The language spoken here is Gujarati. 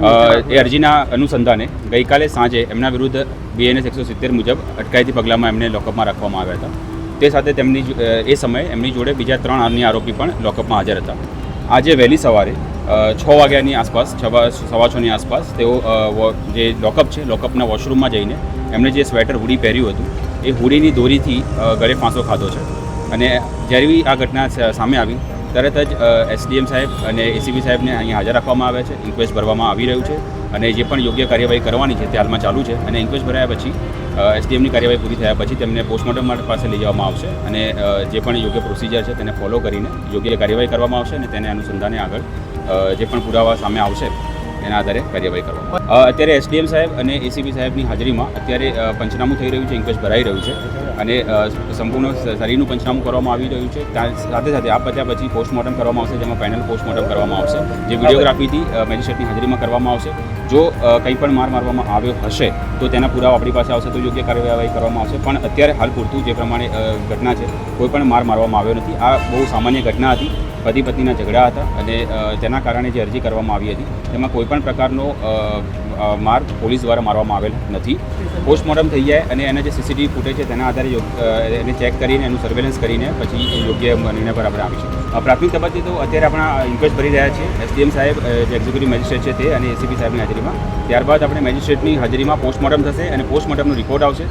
એ અરજીના અનુસંધાને ગઈકાલે સાંજે એમના વિરુદ્ધ BNS 170 મુજબ અટકાયતી પગલામાં એમને લોકઅપમાં રાખવામાં આવ્યા હતા. તે સાથે એ સમયે એમની જોડે બીજા 3 અન્ય આરોપી પણ લોકઅપમાં હાજર હતા. આજે વહેલી સવારે 6 વાગ્યાની આસપાસ 6:15ની આસપાસ તેઓ જે લોકઅપ છે લોકઅપના વોશરૂમમાં જઈને એમણે જે સ્વેટર હુડી પહેર્યું હતું એ હુડીની દોરીથી ગળે ફાંસો ખાધો છે. અને જ્યારે આ ઘટના સામે આવી તરત જ SDM સાહેબ અને ACP સાહેબને અહીંયા હાજર રાખવામાં આવ્યા છે. ઇન્ક્વેસ્ટ ભરવામાં આવી રહ્યું છે અને જે પણ યોગ્ય કાર્યવાહી કરવાની છે તે હાલમાં ચાલુ છે. અને ઇન્ક્વેસ્ટ ભરાયા પછી SDMની કાર્યવાહી પૂરી થયા પછી તેમને પોસ્ટમોર્ટમ પાસે લઈ જવામાં આવશે અને જે પણ યોગ્ય પ્રોસિજર છે તેને ફોલો કરીને યોગ્ય કાર્યવાહી કરવામાં આવશે અને તેને અનુસંધાને આગળ જે પણ પુરાવા સામે આવશે એના આધારે કાર્યવાહી કરવામાં. અત્યારે SDM સાહેબ અને ACP સાહેબની હાજરીમાં અત્યારે પંચનામું થઈ રહ્યું છે, ઇન્ક્વેસ્ટ ભરાઈ રહ્યું છે અને સંપૂર્ણ શરીરનું પંચનામું કરવામાં આવી રહ્યું છે. સાથે સાથે આ પત્યા પછી પોસ્ટમોર્ટમ કરવામાં આવશે, જેમાં પેનલ પોસ્ટમોર્ટમ કરવામાં આવશે, જે વિડીયોગ્રાફીથી મેજિસ્ટ્રેટની હાજરીમાં કરવામાં આવશે. જો કંઈ પણ મારવામાં આવ્યો હશે તો તેના પુરાવા આપણી પાસે આવશે તો યોગ્ય કાર્યવાહી કરવામાં આવશે. પણ અત્યારે હાલ પૂરતું જે પ્રમાણે ઘટના છે, કોઈ પણ મારવામાં આવ્યો નથી. આ બહુ સામાન્ય ઘટના હતી. પતિ પત્નીના ઝઘડા હતા અને તેના કારણે જે અરજી કરવામાં આવી હતી તેમાં કોઈપણ પ્રકારનો માર પોલીસ દ્વારા મારવામાં આવેલ નથી. પોસ્ટમોર્ટમ થઈ જાય અને એના જે CCTV ફૂટેજ છે તેના આધારે એને ચેક કરીને એનું સર્વેલન્સ કરીને પછી યોગ્ય નિર્ણય પર આપણે આવીશું. પ્રાથમિક તબક્કે તો અત્યારે આપણા ઇન્ક્વેસ્ટ ભરી રહ્યા છીએ. SDM સાહેબ જે એક્ઝિક્યુટિવ મેજિસ્ટ્રેટ છે તે અને ACP સાહેબની હાજરીમાં. ત્યારબાદ આપણે મેજિસ્ટ્રેટની હાજરીમાં પોસ્ટમોર્ટમ થશે અને પોસ્ટમોર્ટમનો રિપોર્ટ આવશે.